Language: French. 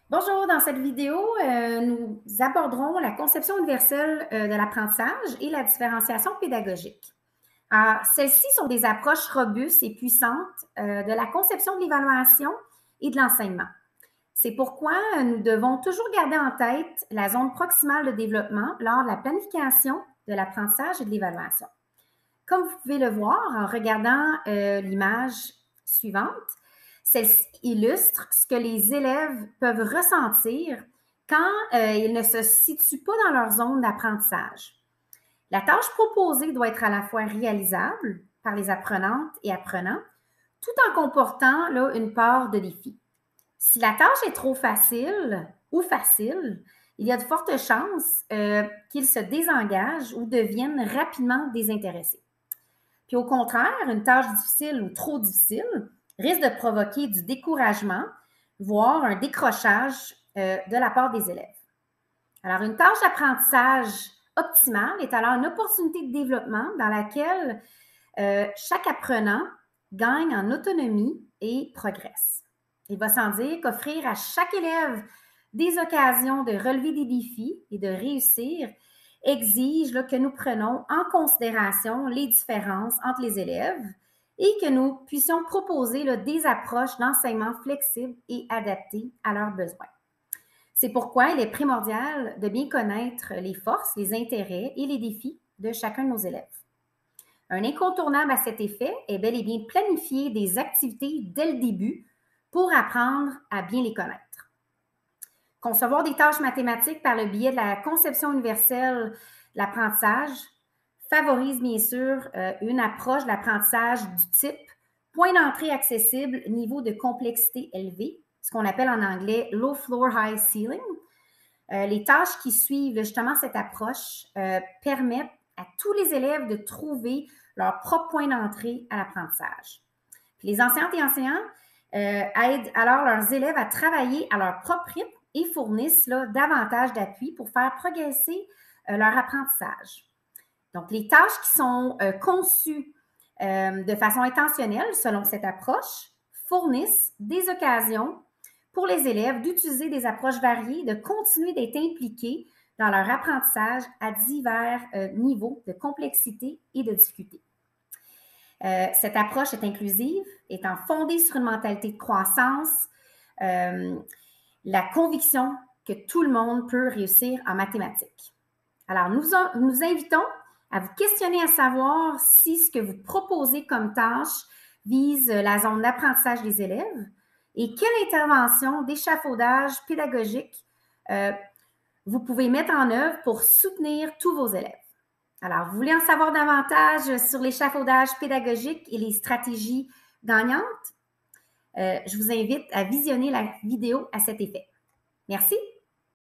Bonjour, dans cette vidéo, nous aborderons la conception universelle de l'apprentissage et la différenciation pédagogique. Alors, celles-ci sont des approches robustes et puissantes de la conception de l'évaluation et de l'enseignement. C'est pourquoi nous devons toujours garder en tête la zone proximale de développement lors de la planification de l'apprentissage et de l'évaluation. Comme vous pouvez le voir en regardant l'image suivante, celle-ci illustre ce que les élèves peuvent ressentir quand ils ne se situent pas dans leur zone d'apprentissage. La tâche proposée doit être à la fois réalisable par les apprenantes et apprenants, tout en comportant là, une part de défi. Si la tâche est trop facile ou facile, il y a de fortes chances qu'ils se désengagent ou deviennent rapidement désintéressés. Puis au contraire, une tâche difficile ou trop difficile risque de provoquer du découragement, voire un décrochage de la part des élèves. Alors, une tâche d'apprentissage optimale est alors une opportunité de développement dans laquelle chaque apprenant gagne en autonomie et progresse. Il va sans dire qu'offrir à chaque élève des occasions de relever des défis et de réussir exige là, que nous prenions en considération les différences entre les élèves et que nous puissions proposer là, des approches d'enseignement flexibles et adaptées à leurs besoins. C'est pourquoi il est primordial de bien connaître les forces, les intérêts et les défis de chacun de nos élèves. Un incontournable à cet effet est bel et bien planifier des activités dès le début pour apprendre à bien les connaître. Concevoir des tâches mathématiques par le biais de la conception universelle de l'apprentissage favorise bien sûr une approche de l'apprentissage du type point d'entrée accessible, niveau de complexité élevé, ce qu'on appelle en anglais low floor, high ceiling. Les tâches qui suivent justement cette approche permettent à tous les élèves de trouver leur propre point d'entrée à l'apprentissage. Puis les enseignantes et enseignants aident alors leurs élèves à travailler à leur propre rythme et fournissent là, davantage d'appui pour faire progresser leur apprentissage. Donc, les tâches qui sont conçues de façon intentionnelle selon cette approche fournissent des occasions pour les élèves d'utiliser des approches variées, de continuer d'être impliqués dans leur apprentissage à divers niveaux de complexité et de difficulté. Cette approche est inclusive, étant fondée sur une mentalité de croissance, la conviction que tout le monde peut réussir en mathématiques. Alors, nous invitons à vous questionner à savoir si ce que vous proposez comme tâche vise la zone d'apprentissage des élèves et quelle intervention d'échafaudage pédagogique vous pouvez mettre en œuvre pour soutenir tous vos élèves. Alors, vous voulez en savoir davantage sur l'échafaudage pédagogique et les stratégies gagnantes? Je vous invite à visionner la vidéo à cet effet. Merci.